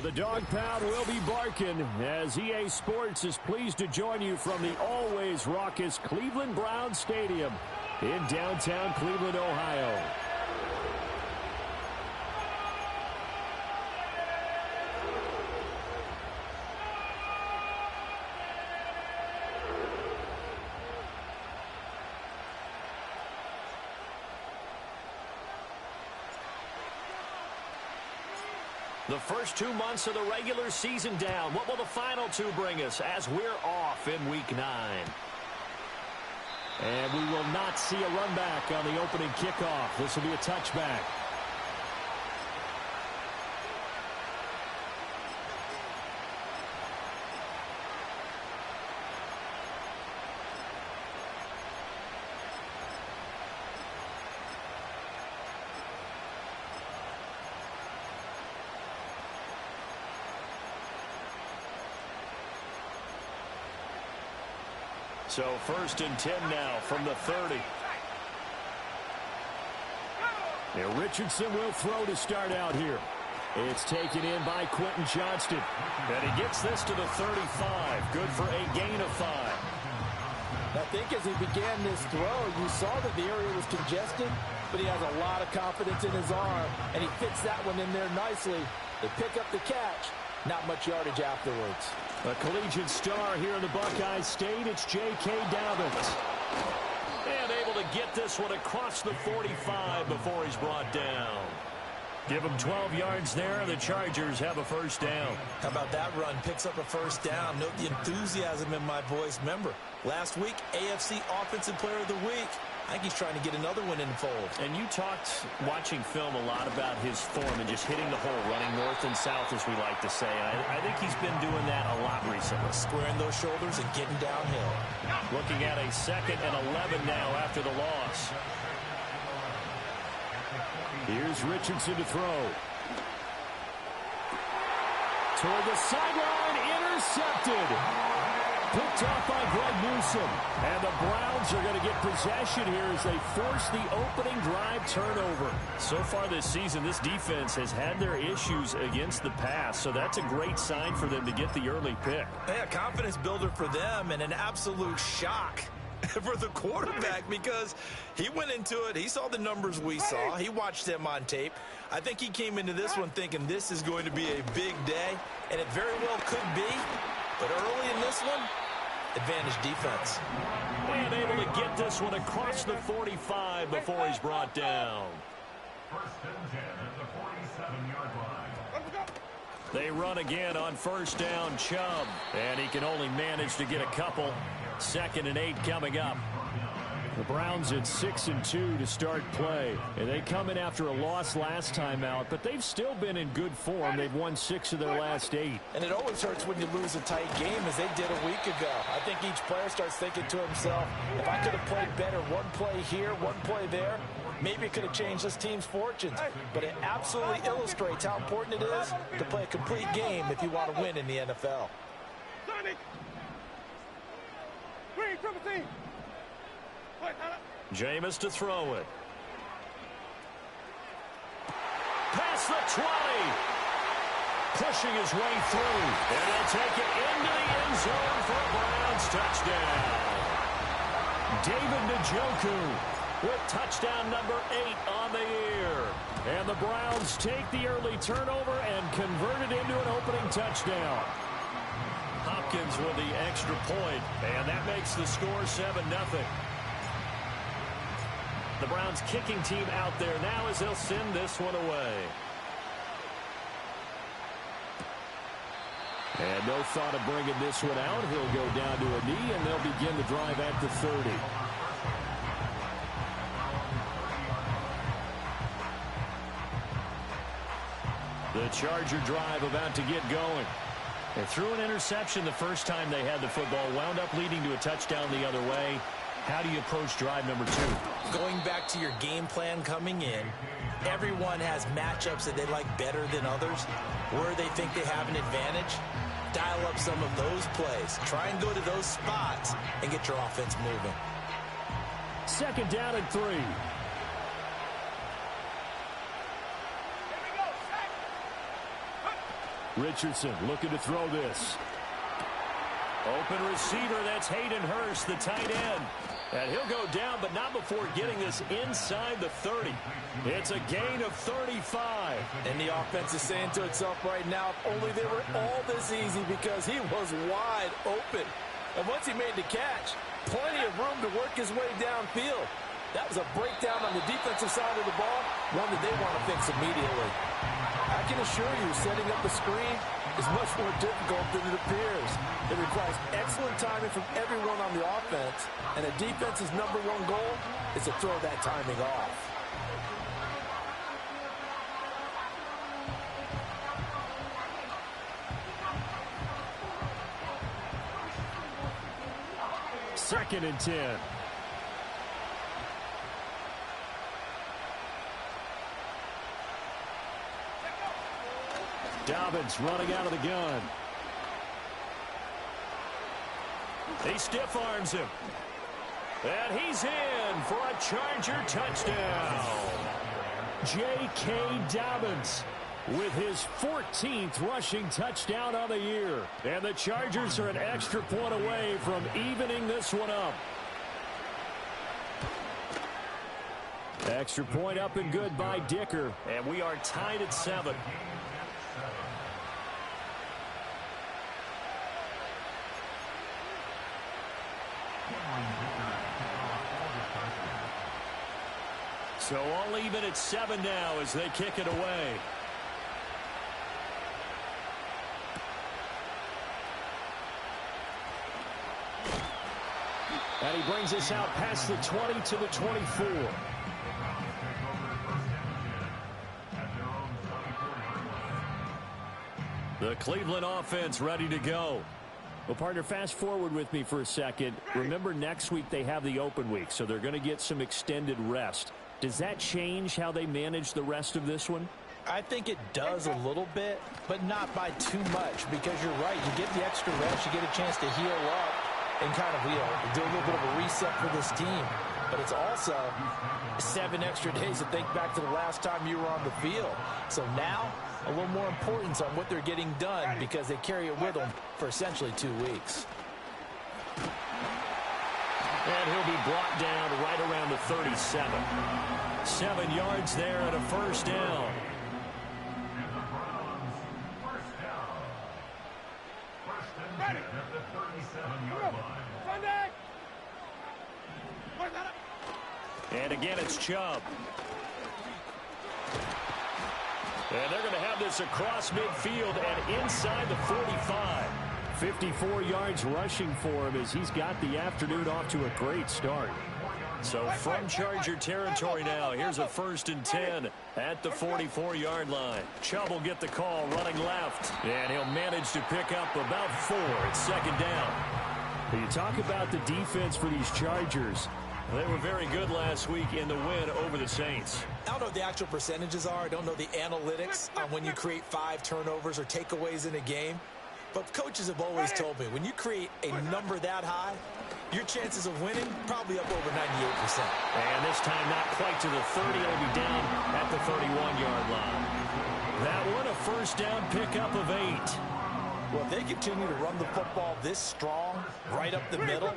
The dog pound will be barking as EA Sports is pleased to join you from the always raucous Cleveland Browns Stadium in downtown Cleveland, Ohio. The first 2 months of the regular season down. What will the final two bring us as we're off in Week 9? And we will not see a run back on the opening kickoff. This will be a touchback. So 1st and 10 now from the 30. And Richardson will throw to start out here. It's taken in by Quentin Johnston. And he gets this to the 35. Good for a gain of 5. I think as he began this throw, you saw that the area was congested, but he has a lot of confidence in his arm, and he fits that one in there nicely. They pick up the catch. Not much yardage afterwards. A collegiate star here in the Buckeye State, it's J.K. Dobbins. And able to get this one across the 45 before he's brought down. Give him 12 yards there, and the Chargers have a first down. How about that run? Picks up a first down. Note the enthusiasm in my voice. Remember, last week, AFC Offensive Player of the Week. I think he's trying to get another one in the fold. And you talked, watching film, a lot about his form and just hitting the hole, running north and south, as we like to say. I think he's been doing that a lot recently. Squaring those shoulders and getting downhill. Looking at a 2nd and 11 now after the loss. Here's Richardson to throw. Toward the sideline, intercepted. Picked off by Greg Newsome. And the Browns are going to get possession here as they force the opening drive turnover. So far this season, this defense has had their issues against the pass, so that's a great sign for them to get the early pick. Yeah, confidence builder for them and an absolute shock for the quarterback because he went into it. He saw the numbers we saw. He watched them on tape. I think he came into this one thinking this is going to be a big day, and it very well could be. But early in this one, advantage defense. And able to get this one across the 45 before he's brought down. 1st and 10 at the 47-yard line. They run again on 1st down, Chubb. And he can only manage to get a couple. 2nd and 8 coming up. The Browns at 6 and 2 to start play. And they come in after a loss last time out, but they've still been in good form. They've won 6 of their last 8. And it always hurts when you lose a tight game, as they did a week ago. I think each player starts thinking to himself, if I could have played better one play here, one play there, maybe it could have changed this team's fortunes. But it absolutely illustrates how important it is to play a complete game if you want to win in the NFL. Jameis to throw it. Past the 20. Pushing his way through. And he'll take it into the end zone for a Browns touchdown. David Njoku with touchdown number 8 on the year. And the Browns take the early turnover and convert it into an opening touchdown. Hopkins with the extra point, and that makes the score 7-0. The Browns kicking team out there now as they'll send this one away. And no thought of bringing this one out. He'll go down to a knee, and they'll begin the drive at the 30. The Charger drive about to get going. They threw an interception the first time they had the football, wound up leading to a touchdown the other way. How do you approach drive number 2? Going back to your game plan coming in, everyone has matchups that they like better than others, where they think they have an advantage. Dial up some of those plays. Try and go to those spots and get your offense moving. 2nd down and 3. Richardson looking to throw this. Open receiver, that's Hayden Hurst, the tight end. And he'll go down, but not before getting this inside the 30. It's a gain of 35. And the offense is saying to itself right now, if only they were all this easy, because he was wide open. And once he made the catch, plenty of room to work his way downfield. That was a breakdown on the defensive side of the ball, one that they want to fix immediately. I can assure you, setting up a screen is much more difficult than it appears. It requires excellent timing from everyone on the offense, and a defense's number one goal is to throw that timing off. Second and 10. Dobbins running out of the gun. He stiff arms him. And he's in for a Charger touchdown. J.K. Dobbins with his 14th rushing touchdown on the year. And the Chargers are an extra point away from evening this one up. Extra point up and good by Dicker. And we are tied at 7. So all even at 7 now as they kick it away. And he brings us out past the 20 to the 24. The Cleveland offense ready to go. Well, partner, fast forward with me for a second. Remember, next week they have the open week, so they're going to get some extended rest. Does that change how they manage the rest of this one? I think it does a little bit, but not by too much, because you're right. You get the extra rest, you get a chance to heal up and kind of, do a little bit of a reset for this team. But it's also 7 extra days to think back to the last time you were on the field. So now, a little more importance on what they're getting done, because they carry it with them for essentially 2 weeks. And he'll be brought down right around the 37. 7 yards there and a first down. And the Browns, first down. First and 10 at the 37-yard line. And again, it's Chubb. And they're going to have this across midfield and inside the 45. 54 yards rushing for him as he's got the afternoon off to a great start. So from Charger territory now, here's a first and 10 at the 44-yard line. Chubb will get the call running left, and he'll manage to pick up about 4 at second down. You talk about the defense for these Chargers. They were very good last week in the win over the Saints. I don't know what the actual percentages are. I don't know the analytics on when you create 5 turnovers or takeaways in a game. But coaches have always told me, when you create a number that high, your chances of winning probably up over 98%. And this time not quite to the 30. It'll be down at the 31-yard line. That one a first down pickup of 8. Well, if they continue to run the football this strong, right up the middle,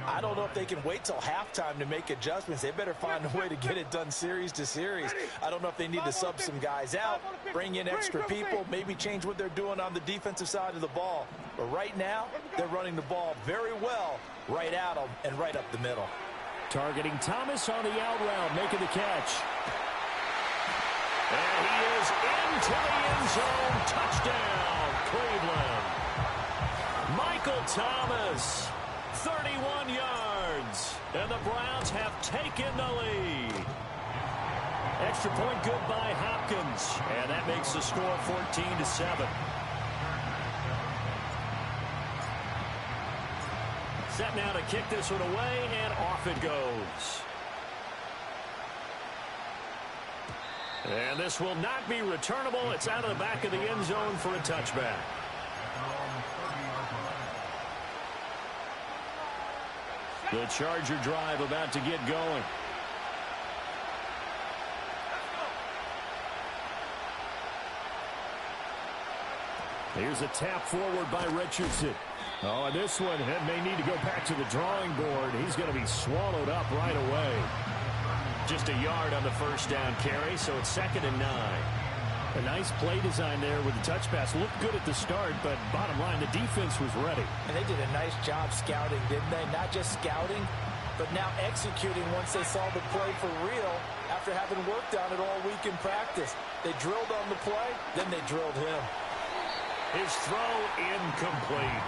I don't know if they can wait till halftime to make adjustments. They better find a way to get it done series to series. I don't know if they need to sub some guys out, bring in extra people, maybe change what they're doing on the defensive side of the ball. But right now, they're running the ball very well right at them and right up the middle. Targeting Thomas on the out route, making the catch. And he is into the end zone. Touchdown, Cleveland. Michael Thomas, 31 yards. And the Browns have taken the lead. Extra point good by Hopkins. And that makes the score 14-7. Set now to kick this one away, and off it goes. And this will not be returnable. It's out of the back of the end zone for a touchback. The Charger drive about to get going. Here's a tap forward by Richardson. Oh, and this one may need to go back to the drawing board. He's going to be swallowed up right away. Just a yard on the first down carry, so it's 2nd and 9. A nice play design there with the touch pass. Looked good at the start, but bottom line, the defense was ready. And they did a nice job scouting, didn't they? Not just scouting, but now executing once they saw the play for real after having worked on it all week in practice. They drilled on the play, then they drilled him. His throw incomplete.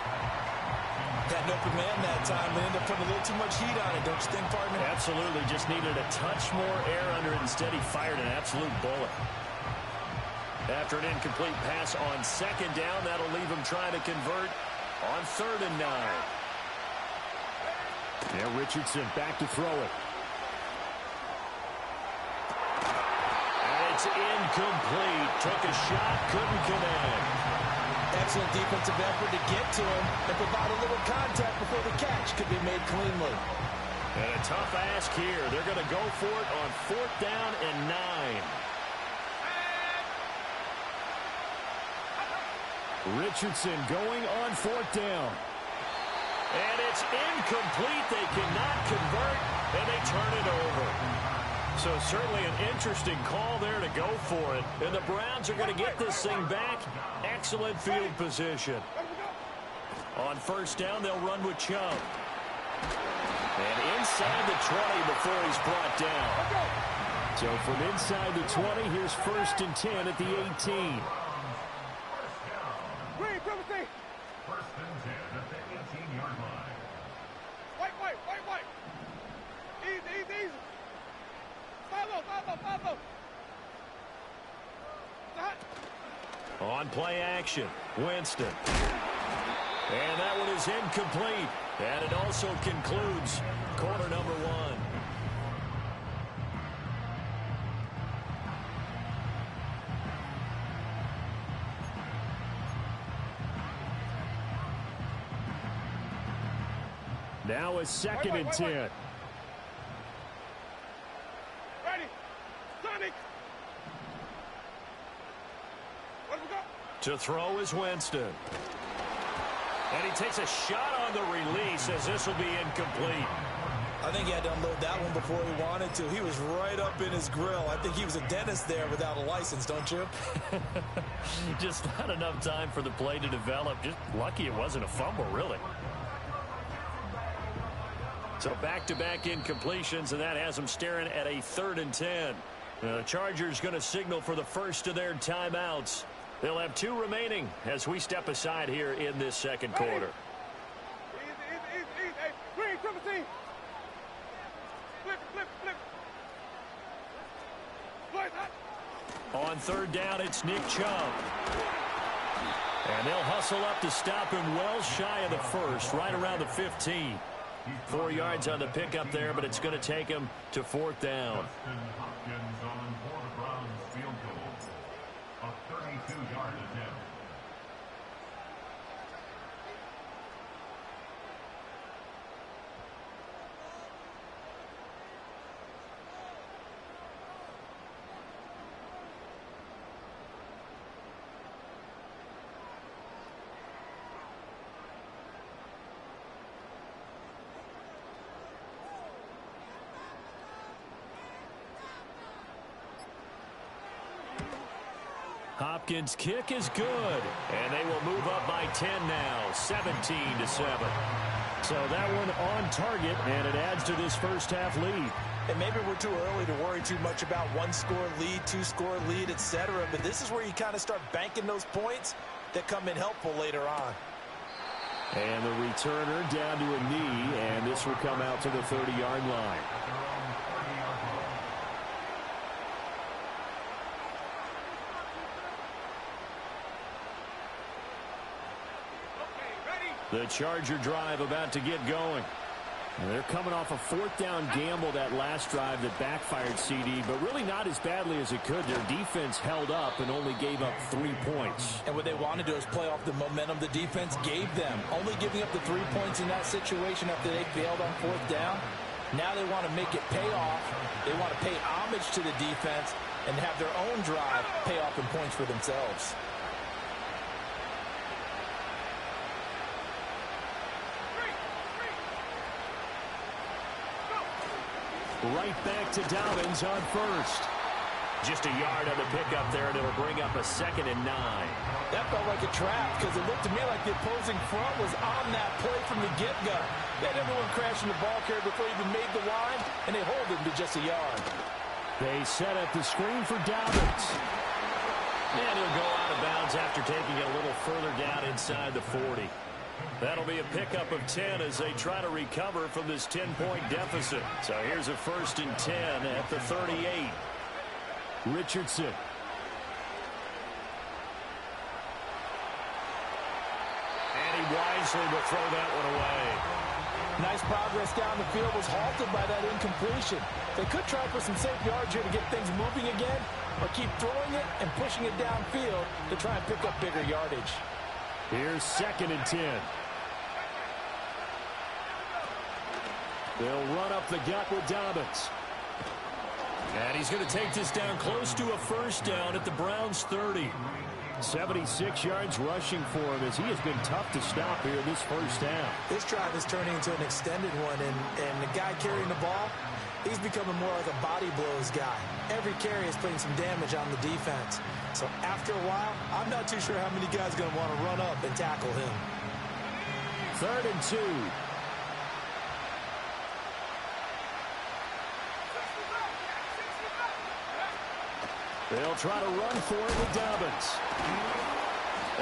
Got an open man that time. They ended up putting a little too much heat on it, don't you think, partner? Absolutely. Just needed a touch more air under it. Instead, he fired an absolute bullet. After an incomplete pass on 2nd down, that'll leave him trying to convert on 3rd and 9. Now Richardson back to throw it. And it's incomplete. Took a shot, couldn't connect. Excellent defensive effort to get to him and provide a little contact before the catch could be made cleanly. And a tough ask here. They're going to go for it on 4th down and 9. Richardson going on 4th down. And it's incomplete. They cannot convert, and they turn it over. So certainly an interesting call there to go for it. And the Browns are going to get this thing back. Excellent field position. On 1st down, they'll run with Chubb. And inside the 20 before he's brought down. So from inside the 20, here's 1st and 10 at the 18. First and 10 at the 18-yard line. White. Easy. Follow. On play action, Winston. And that one is incomplete. And it also concludes quarter number 1. Now it's 2nd and 10. Ready. Sonic. What we got? To throw is Winston. And he takes a shot on the release as this will be incomplete. I think he had to unload that one before he wanted to. He was right up in his grill. I think he was a dentist there without a license, don't you? Just not enough time for the play to develop. Just lucky it wasn't a fumble, really. So back-to-back incompletions, and that has them staring at a 3rd and 10. The Chargers going to signal for the first of their timeouts. They'll have 2 remaining as we step aside here in this 2nd quarter. Easy. Hey, green, triple team. Flip. Boys, hot. On 3rd down, it's Nick Chubb. And they'll hustle up to stop him well shy of the 1st, right around the 15. 4 yards on the pickup there, but it's going to take him to 4th down. Hopkins on for the Browns field goal. A 32-yard attempt. Hopkins' kick is good, and they will move up by 10 now, 17-7. So that one on target, and it adds to this first half lead. And maybe we're too early to worry too much about 1-score lead, 2-score lead, etc. But this is where you kind of start banking those points that come in helpful later on. And the returner down to a knee, and this will come out to the 30-yard line. The Charger drive about to get going. And they're coming off a 4th down gamble that last drive that backfired, CD, but really not as badly as it could. Their defense held up and only gave up 3 points. And what they want to do is play off the momentum the defense gave them. Only giving up the 3 points in that situation after they failed on 4th down. Now they want to make it pay off. They want to pay homage to the defense and have their own drive pay off in points for themselves. Right back to Dobbins on first. Just a yard on the pickup there, and it'll bring up a 2nd and 9. That felt like a trap because it looked to me like the opposing front was on that play from the get-go. They had everyone crashing the ball carrier before he even made the line, and they hold him to just a yard. They set up the screen for Dobbins. And he'll go out of bounds after taking it a little further down inside the 40. That'll be a pickup of 10 as they try to recover from this 10-point deficit. So here's a 1st and 10 at the 38. Richardson. And he wisely will throw that one away. Nice progress down the field was halted by that incompletion. They could try for some safe yards here to get things moving again, or keep throwing it and pushing it downfield to try and pick up bigger yardage. Here's 2nd and 10. They'll run up the gut with Dobbins. And he's going to take this down close to a 1st down at the Browns' 30. 76 yards rushing for him as he has been tough to stop here this 1st half. This drive is turning into an extended one, and the guy carrying the ball, he's becoming more like a body blows guy. Every carry is putting some damage on the defense. So after a while, I'm not too sure how many guys are going to want to run up and tackle him. 3rd and 2. They'll try to run for it with Dobbins.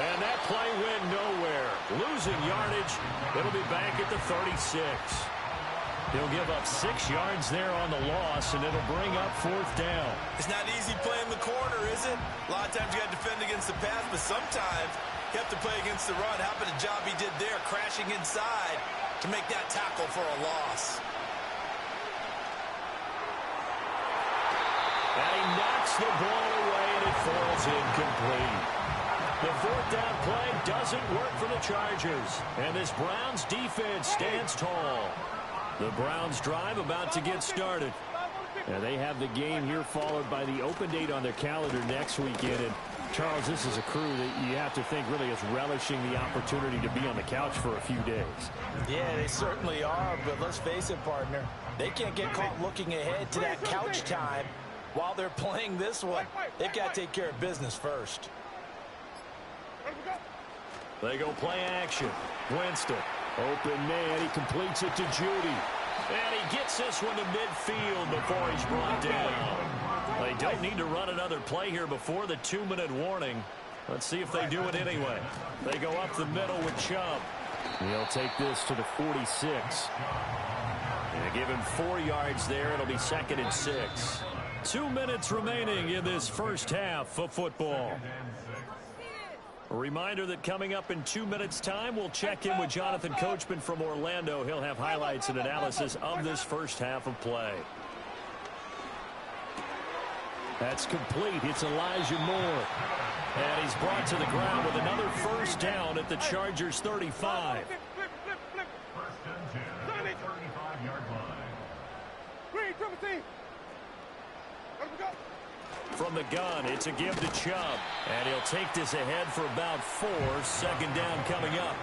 And that play went nowhere. Losing yardage. It'll be back at the 36. He'll give up 6 yards there on the loss, and it'll bring up 4th down. It's not easy playing the corner, is it? A lot of times you got to defend against the pass, but sometimes you have to play against the run. How about the job he did there, crashing inside to make that tackle for a loss? And he knocks the ball away, and it falls incomplete. The 4th down play doesn't work for the Chargers. And this Browns defense stands tall. The Browns drive about to get started. And they have the game here followed by the open date on their calendar next weekend. And Charles, this is a crew that you have to think really is relishing the opportunity to be on the couch for a few days. Yeah, they certainly are, but let's face it, partner. They can't get caught looking ahead to that couch time while they're playing this one. They've got to take care of business first. They go play action. Winston. Open man. He completes it to Judy. And he gets this one to midfield before he's brought down. They don't need to run another play here before the 2-minute warning. Let's see if they do it anyway. They go up the middle with Chubb. He'll take this to the 46. And give him 4 yards there. It'll be 2nd and 6. 2 minutes remaining in this 1st half of football. A reminder that coming up in 2 minutes' time, we'll check in with Jonathan Coachman from Orlando. He'll have highlights and analysis of this 1st half of play. That's complete. It's Elijah Moore. And he's brought to the ground with another 1st down at the Chargers' 35. 35-yard line. From the gun, it's a give to Chubb. And he'll take this ahead for about 4. 2nd down coming up.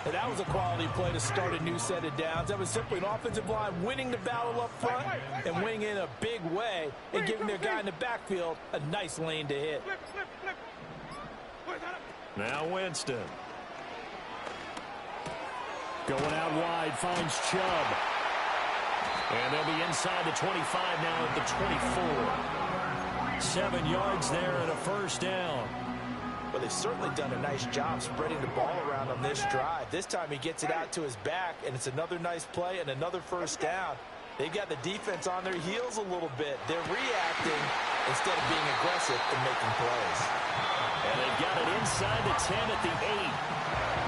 And that was a quality play to start a new set of downs. That was simply an offensive line winning the battle up front and winning in a big way and giving their guy in the backfield a nice lane to hit. Now Winston. Going out wide, finds Chubb. And they'll be inside the 25 now at the 24. 7 yards there and a 1st down. Well, they've certainly done a nice job spreading the ball around on this drive. This time he gets it out to his back, and it's another nice play and another 1st down. They've got the defense on their heels a little bit. They're reacting instead of being aggressive and making plays. And they've got it inside the 10 at the 8.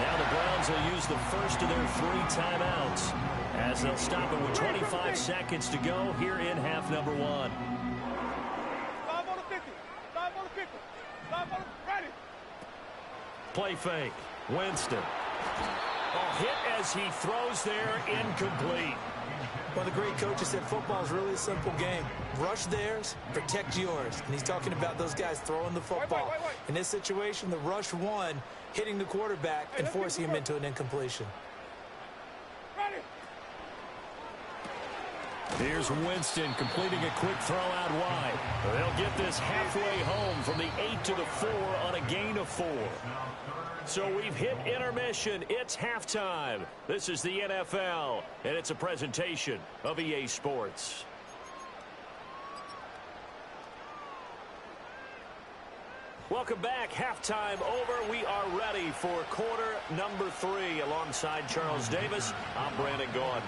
Now the Browns will use the first of their 3 timeouts as they'll stop it with 25 seconds to go here in half number 1. 5 on the 50. 5 on the 50. 5 on the ready. Play fake. Winston. A hit as he throws there, incomplete. One of the great coaches said football is really a simple game. Rush theirs, protect yours. And he's talking about those guys throwing the football. In this situation, the rush one, hitting the quarterback and forcing him into an incompletion. Ready. Here's Winston completing a quick throw out wide. They'll get this halfway home from the 8 to the 4 on a gain of 4. So we've hit intermission. It's halftime. This is the NFL, and it's a presentation of EA Sports. Welcome back. Halftime over. We are ready for quarter number 3. Alongside Charles Davis, I'm Brandon Gaudin.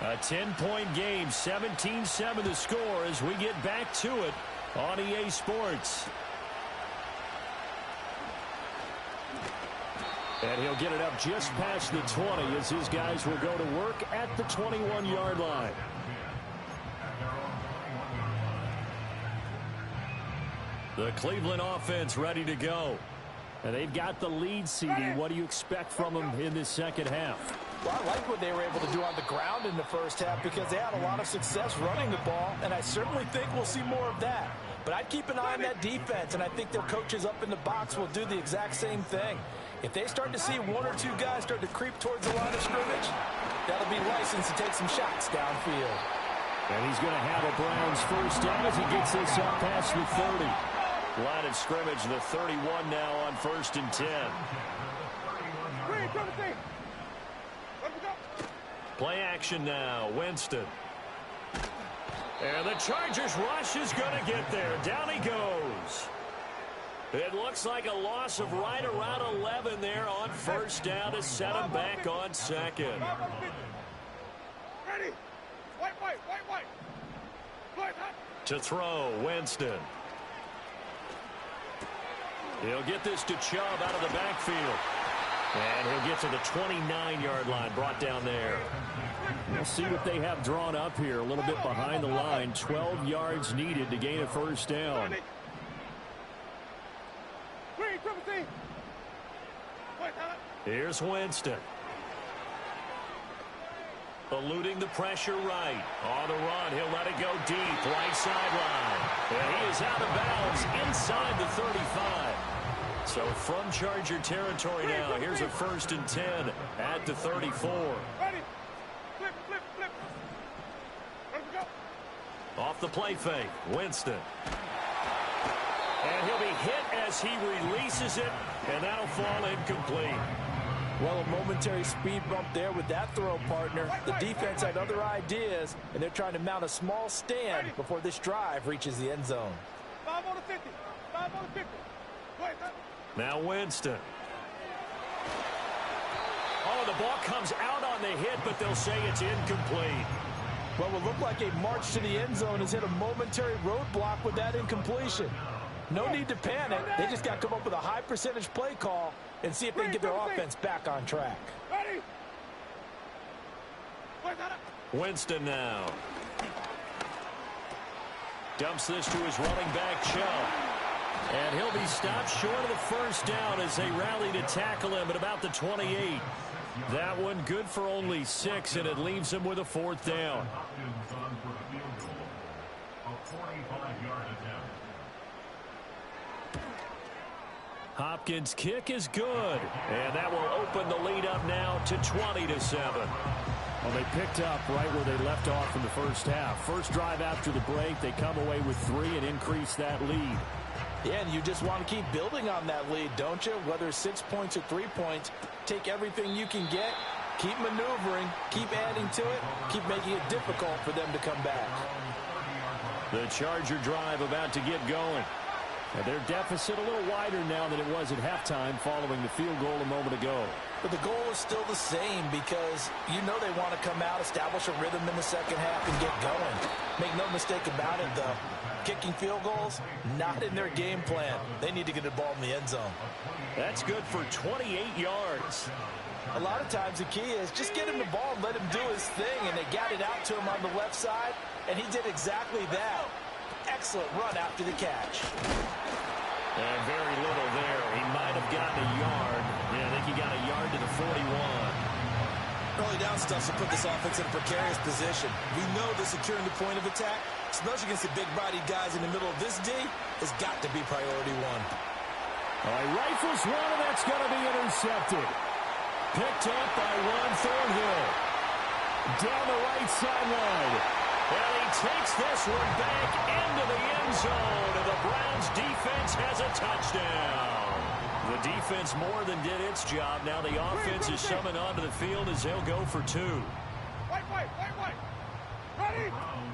A 10-point game, 17-7 the score as we get back to it on EA Sports. And he'll get it up just past the 20 as his guys will go to work at the 21-yard line. The Cleveland offense ready to go. And they've got the lead seeding. What do you expect from them in this second half? Well, I like what they were able to do on the ground in the first half because they had a lot of success running the ball, and I certainly think we'll see more of that. But I'd keep an eye on that defense, and I think their coaches up in the box will do the exact same thing. If they start to see one or two guys start to creep towards the line of scrimmage, that'll be license to take some shots downfield. And he's going to have a Browns first down as he gets this up past the 30. Line of scrimmage, the 31 now on 1st and 10. Play action now, Winston. And the Chargers rush is going to get there. Down he goes. It looks like a loss of right around 11 there on first down to set him back on second. Ready. White. To throw, Winston. He'll get this to Chubb out of the backfield. And he'll get to the 29-yard line, brought down there. We'll see what they have drawn up here. A little bit behind the line. 12 yards needed to gain a first down. Here's Winston. Eluding the pressure right. On the run, he'll let it go deep. Right sideline. And he is out of bounds inside the 35. So from Charger territory now, here's a 1st and 10 at the 34. Ready. Flip. Ready to go. Off the play fake, Winston. And he'll be hit as he releases it, and that'll fall incomplete. Well, a momentary speed bump there with that throw, partner. The defense had other ideas, and they're trying to mount a small stand before this drive reaches the end zone. 5 on the 50. 5 on the 50. Go ahead, Now Winston. Oh, the ball comes out on the hit, but they'll say it's incomplete. Well, it looked like a march to the end zone has hit a momentary roadblock with that incompletion. No need to panic. They just got to come up with a high percentage play call and see if they can get their offense back on track. Ready. Winston now. Dumps this to his running back, Chubb. And he'll be stopped short of the first down as they rally to tackle him at about the 28. That one good for only 6, and it leaves him with a 4th down. Hopkins' kick is good, and that will open the lead up now to 20-7. Well, they picked up right where they left off in the first half. First drive after the break, they come away with 3 and increase that lead. Yeah, and you just want to keep building on that lead, don't you? Whether 6 points or 3 points, take everything you can get, keep maneuvering, keep adding to it, keep making it difficult for them to come back. The Charger drive about to get going. And their deficit a little wider now than it was at halftime following the field goal a moment ago. But the goal is still the same because you know they want to come out, establish a rhythm in the second half, and get going. Make no mistake about it, though. Kicking field goals, not in their game plan. They need to get the ball in the end zone. That's good for 28 yards. A lot of times the key is just get him the ball and let him do his thing, and they got it out to him on the left side, and he did exactly that. Excellent run after the catch. And very little there. He might have gotten a yard. Yeah, I think he got a yard to the 41. Early down stuff to put this offense in a precarious position. We know that securing the point of attack, especially against the big-bodied guys in the middle of this D, has got to be priority one. All right, rifles one, and that's going to be intercepted. Picked up by Ron Thornhill. Down the right sideline. And he takes this one back into the end zone. And the Browns defense has a touchdown. The defense more than did its job. Now the offense is summoned onto the field as they'll go for two. Wait. Ready?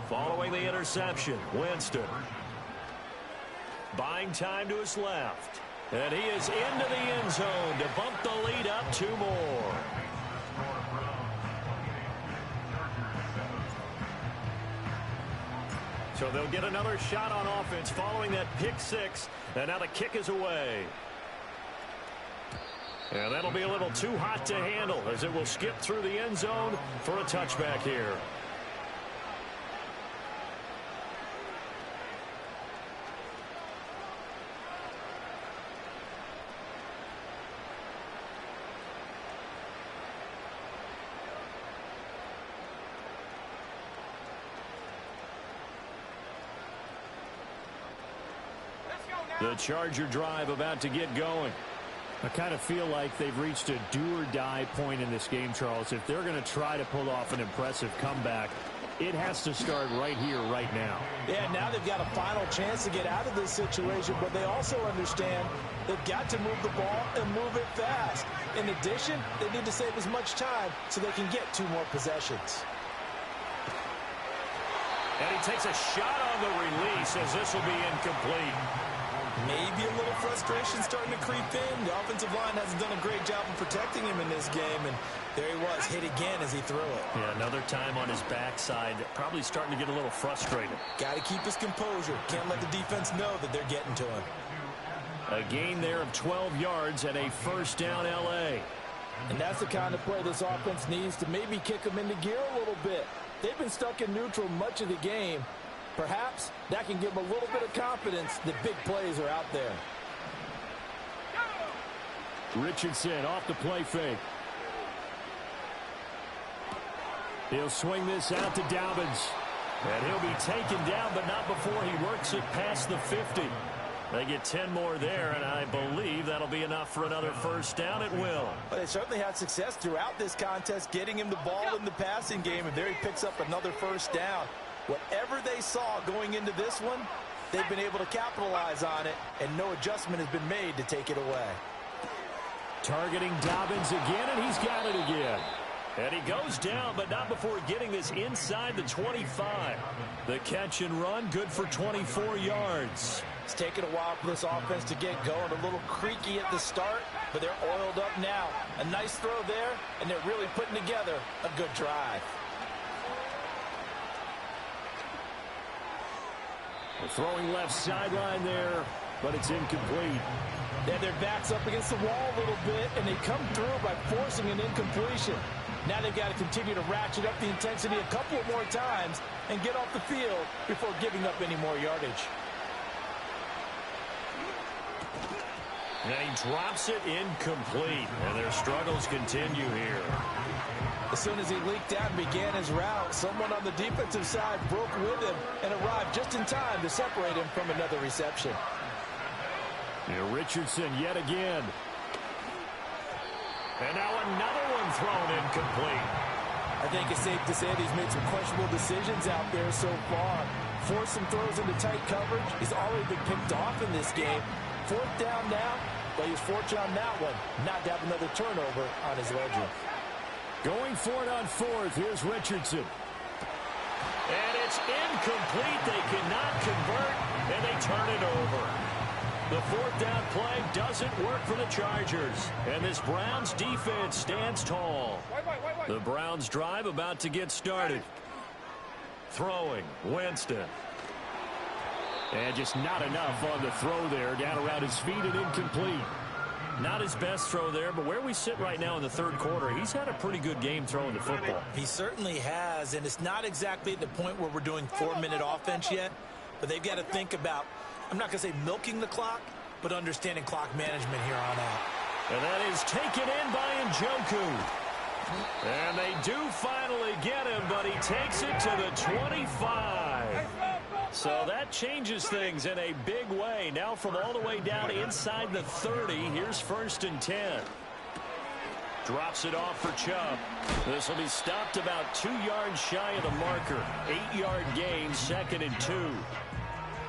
Following the interception, Winston. Buying time to his left. And he is into the end zone to bump the lead up two more. So they'll get another shot on offense following that pick six. And now the kick is away. And that'll be a little too hot to handle as it will skip through the end zone for a touchback here. The Charger drive about to get going. I kind of feel like they've reached a do-or-die point in this game, Charles. If they're going to try to pull off an impressive comeback, it has to start right here, right now. Yeah, now they've got a final chance to get out of this situation, but they also understand they've got to move the ball and move it fast. In addition, they need to save as much time so they can get 2 more possessions. And he takes a shot on the release as this will be incomplete. Maybe a little frustration starting to creep in. The offensive line hasn't done a great job of protecting him in this game, and there he was, hit again as he threw it. Yeah, another time on his backside, probably starting to get a little frustrated. Got to keep his composure. Can't let the defense know that they're getting to him. A gain there of 12 yards and a first down L.A. And that's the kind of play this offense needs to maybe kick them into gear a little bit. They've been stuck in neutral much of the game. Perhaps that can give them a little bit of confidence that big plays are out there. Richardson off the play fake. He'll swing this out to Dobbins. And he'll be taken down, but not before he works it past the 50. They get 10 more there, and I believe that'll be enough for another first down at will. But they certainly had success throughout this contest, getting him the ball in the passing game, and there he picks up another first down. Whatever they saw going into this one, they've been able to capitalize on it, and no adjustment has been made to take it away. Targeting Dobbins again, and he's got it again. And he goes down, but not before getting this inside the 25. The catch and run, good for 24 yards. It's taken a while for this offense to get going. A little creaky at the start, but they're oiled up now. A nice throw there, and they're really putting together a good drive. They're throwing left sideline there, but it's incomplete. They have their backs up against the wall a little bit, and they come through by forcing an incompletion. Now they've got to continue to ratchet up the intensity a couple of more times and get off the field before giving up any more yardage. And he drops it incomplete, and their struggles continue here. As soon as he leaked out and began his route, someone on the defensive side broke with him and arrived just in time to separate him from another reception. Here Richardson yet again. And now another one thrown incomplete. I think it's safe to say that he's made some questionable decisions out there so far. Forced some throws into tight coverage. He's already been picked off in this game. 4th down now, but he's fortunate on that one not to have another turnover on his ledger. Going for it on 4th. Here's Richardson. And it's incomplete. They cannot convert, and they turn it over. The 4th down play doesn't work for the Chargers. And this Browns defense stands tall. The Browns drive about to get started. Throwing, Winston. And just not enough on the throw there. Down around his feet and incomplete. Not his best throw there, but where we sit right now in the 3rd quarter, he's had a pretty good game throwing the football. He certainly has, and it's not exactly at the point where we're doing 4-minute offense yet, but they've got to think about, I'm not going to say milking the clock, but understanding clock management here on out. And that is taken in by Njoku. And they do finally get him, but he takes it to the 25. So that changes things in a big way. Now from all the way down inside the 30, here's 1st and 10. Drops it off for Chubb. This will be stopped about 2 yards shy of the marker. 8-yard gain, 2nd and 2.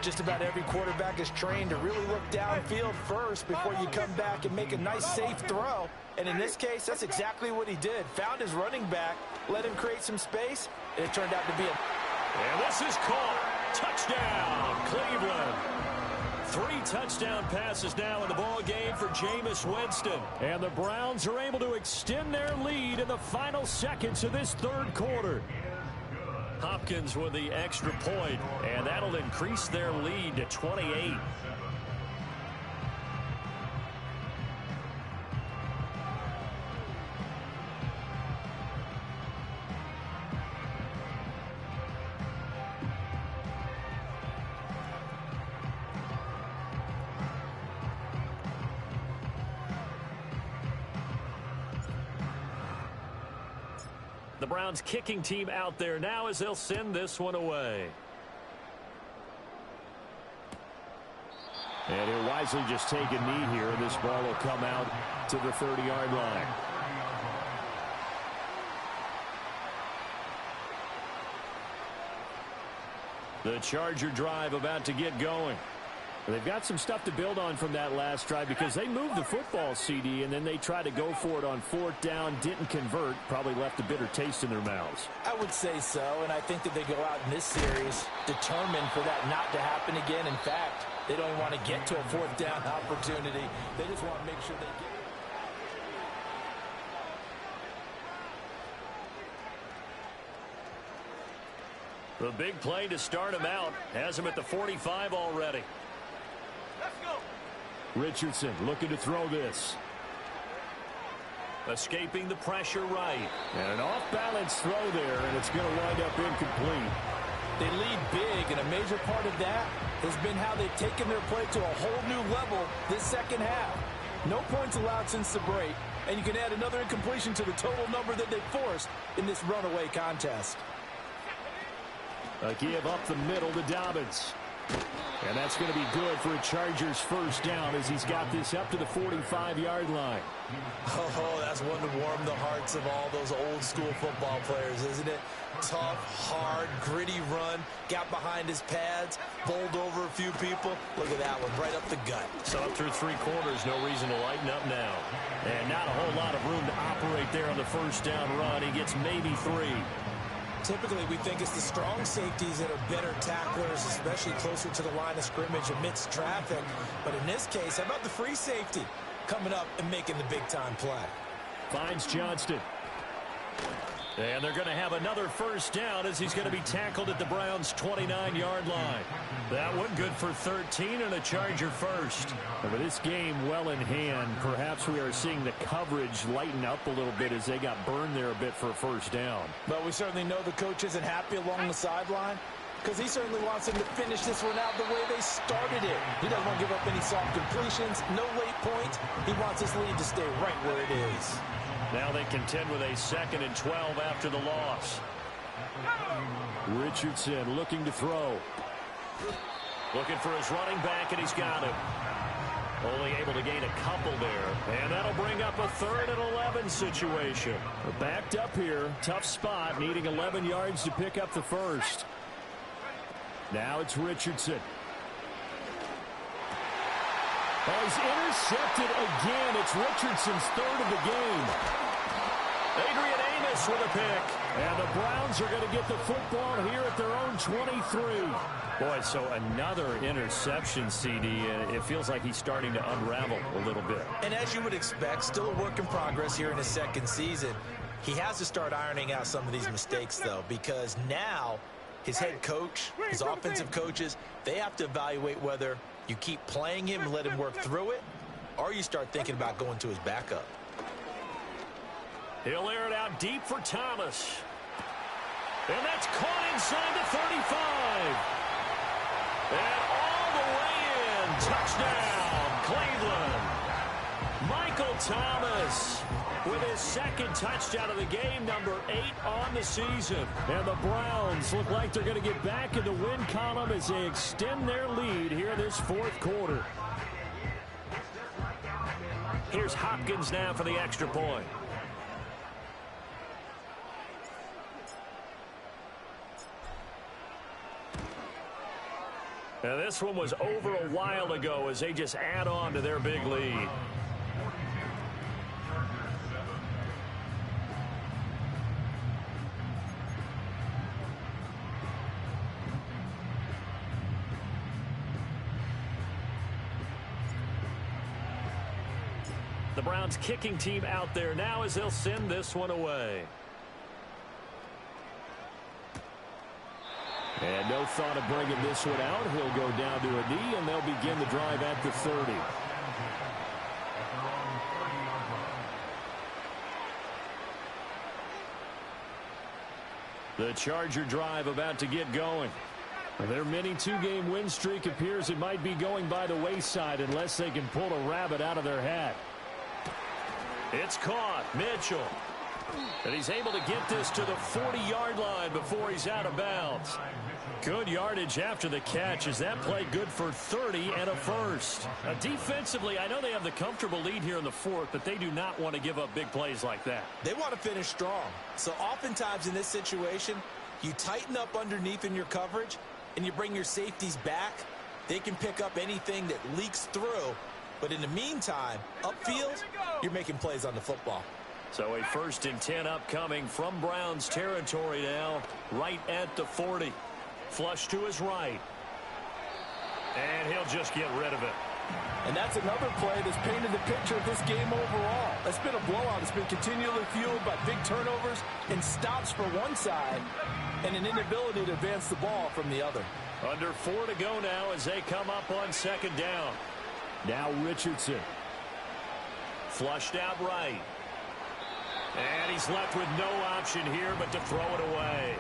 Just about every quarterback is trained to really look downfield first before you come back and make a nice, safe throw. And in this case, that's exactly what he did. Found his running back, let him create some space, and it turned out to be a... And this is caught. Touchdown, Cleveland. 3 touchdown passes now in the ball game for Jameis Winston. And the Browns are able to extend their lead in the final seconds of this 3rd quarter. Hopkins with the extra point, and that'll increase their lead to 28. The Browns kicking team out there now as they'll send this one away. And he'll wisely just take a knee here, and this ball will come out to the 30-yard line. The Charger drive about to get going. They've got some stuff to build on from that last drive because they moved the football, CD, and then they tried to go for it on 4th down, didn't convert, probably left a bitter taste in their mouths. I would say so, and I think that they go out in this series determined for that not to happen again. In fact, they don't even want to get to a 4th down opportunity. They just want to make sure they get it. The big play to start him out has him at the 45 already. Let's go. Richardson looking to throw this. Escaping the pressure right. And an off-balance throw there, and it's going to wind up incomplete. They lead big, and a major part of that has been how they've taken their play to a whole new level this second half. No points allowed since the break, and you can add another incompletion to the total number that they forced in this runaway contest. A give up the middle to Dobbins. And that's going to be good for a Chargers 1st down as he's got this up to the 45-yard line. Oh, that's one to warm the hearts of all those old-school football players, isn't it? Tough, hard, gritty run, got behind his pads, bowled over a few people. Look at that one, right up the gut. So up through 3 quarters, no reason to lighten up now. And not a whole lot of room to operate there on the 1st down run. He gets maybe 3. Typically, we think it's the strong safeties that are better tacklers, especially closer to the line of scrimmage amidst traffic. But in this case, how about the free safety coming up and making the big-time play? Finds Johnston. And they're going to have another 1st down as he's going to be tackled at the Browns' 29-yard line. That one good for 13 and a Charger 1st. And with this game well in hand, perhaps we are seeing the coverage lighten up a little bit as they got burned there a bit for a 1st down. But we certainly know the coach isn't happy along the sideline because he certainly wants them to finish this one out the way they started it. He doesn't want to give up any soft completions, no late points. He wants his lead to stay right where it is. Now they contend with a 2nd and 12 after the loss. Richardson looking to throw. Looking for his running back, and he's got him. Only able to gain a couple there. And that'll bring up a 3rd and 11 situation. We're backed up here. Tough spot, needing 11 yards to pick up the 1st. Now it's Richardson. Oh, he's intercepted again. It's Richardson's 3rd of the game. Adrian Amos with a pick. And the Browns are going to get the football here at their own 23. Boy, so another interception, CD, and it feels like he's starting to unravel a little bit. And as you would expect, still a work in progress here in his 2nd season. He has to start ironing out some of these mistakes, though, because now his head coach, his offensive coaches, they have to evaluate whether you keep playing him and let him work through it, or you start thinking about going to his backup. He'll air it out deep for Thomas. And that's caught inside the 35. And all the way in. Touchdown, Cleveland. Michael Thomas with his 2nd touchdown of the game, number 8 on the season. And the Browns look like they're going to get back in the win column as they extend their lead here this 4th quarter. Here's Hopkins now for the extra point. Now, this one was over a while ago as they just add on to their big lead. The Browns kicking team out there now as they'll send this one away. And no thought of bringing this one out. He'll go down to a knee, and they'll begin the drive at the 30. The Charger drive about to get going. Their mini two-game win streak appears it might be going by the wayside unless they can pull a rabbit out of their hat. It's caught. Mitchell. And he's able to get this to the 40-yard line before he's out of bounds. Good yardage after the catch. Is that play good for 30 and a first? Defensively, I know they have the comfortable lead here in the fourth, but they do not want to give up big plays like that. They want to finish strong. So oftentimes in this situation, you tighten up underneath in your coverage, and you bring your safeties back. They can pick up anything that leaks through. But in the meantime, upfield, you're making plays on the football. So a 1st and 10 upcoming from Browns territory now, right at the 40. Flush to his right. And he'll just get rid of it. And that's another play that's painted the picture of this game overall. It's been a blowout. It's been continually fueled by big turnovers and stops for one side and an inability to advance the ball from the other. Under 4 to go now as they come up on 2nd down. Now Richardson. Flushed out right. And he's left with no option here but to throw it away.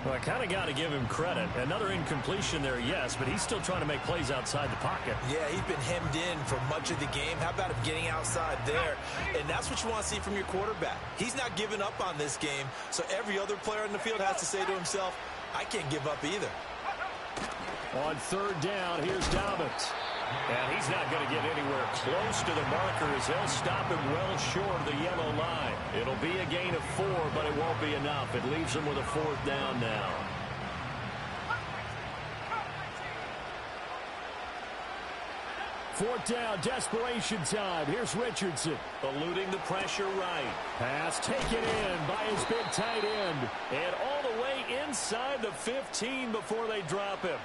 Well, I kind of got to give him credit. Another incompletion there, yes, but he's still trying to make plays outside the pocket. Yeah, he's been hemmed in for much of the game. How about him getting outside there? And that's what you want to see from your quarterback. He's not giving up on this game, so every other player in the field has to say to himself, I can't give up either. On 3rd down, here's Dobbins. And he's not going to get anywhere close to the marker as they'll stop him well short of the yellow line. It'll be a gain of 4, but it won't be enough. It leaves him with a 4th down now. Fourth down, desperation time. Here's Richardson. Eluding the pressure right. Pass taken in by his big tight end. And all the way inside the 15 before they drop him.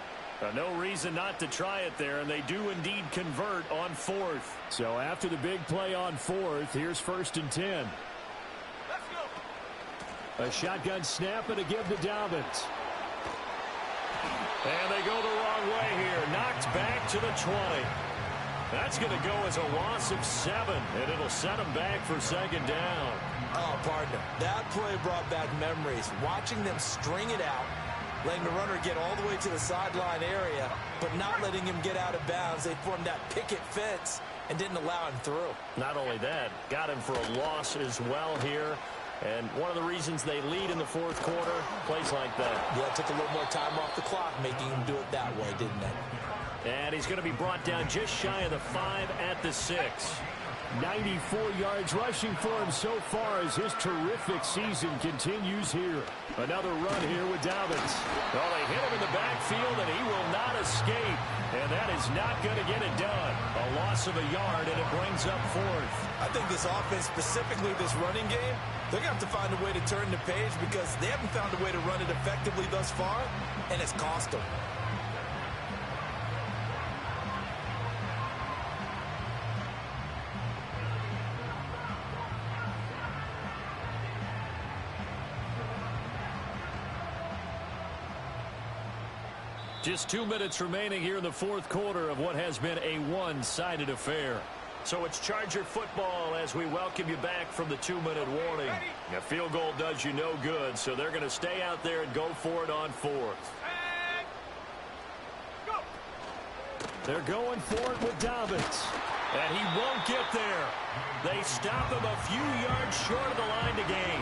No reason not to try it there, and they do indeed convert on 4th. So after the big play on 4th, here's 1st and 10. A shotgun snap and a give to Dobbins. And they go the wrong way here. Knocked back to the 20. That's going to go as a loss of 7, and it'll set them back for 2nd down. Oh, partner, that play brought back memories. Watching them string it out, letting the runner get all the way to the sideline area, but not letting him get out of bounds. They formed that picket fence and didn't allow him through. Not only that, got him for a loss as well here. And one of the reasons they lead in the 4th quarter, plays like that. Yeah, it took a little more time off the clock, making him do it that way, didn't it? And he's going to be brought down just shy of the 5 at the 6. 94 yards rushing for him so far as his terrific season continues here. Another run here with Dobbins. Well, they hit him in the backfield, and he will not escape. And that is not going to get it done. A loss of a yard, and it brings up 4th. I think this offense, specifically this running game, they're going to have to find a way to turn the page because they haven't found a way to run it effectively thus far, and it's cost them. Just 2 minutes remaining here in the 4th quarter of what has been a one-sided affair. So it's Charger football as we welcome you back from the 2-minute warning. A field goal does you no good, so they're going to stay out there and go for it on 4th. They're going for it with Dobbins. And he won't get there. They stop him a few yards short of the line to gain.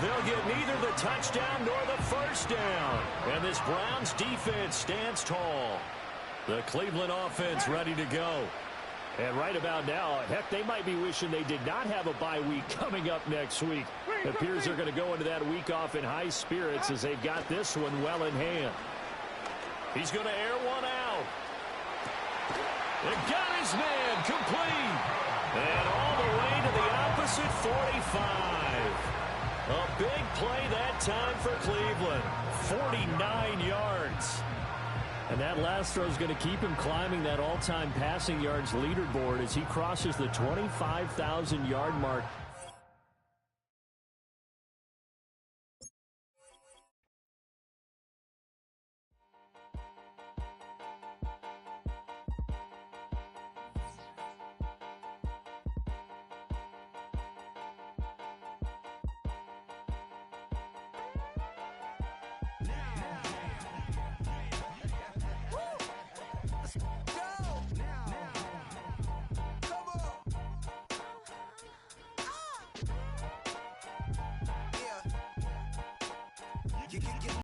They'll get neither the touchdown nor the 1st down. And this Browns defense stands tall. The Cleveland offense ready to go. And right about now, heck, they might be wishing they did not have a bye week coming up next week. It appears they're going to go into that week off in high spirits as they've got this one well in hand. He's going to air one out. got his man complete. And all the way to the opposite 45. A big play that time for Cleveland. 49 yards. And that last throw is going to keep him climbing that all-time passing yards leaderboard as he crosses the 25,000-yard mark.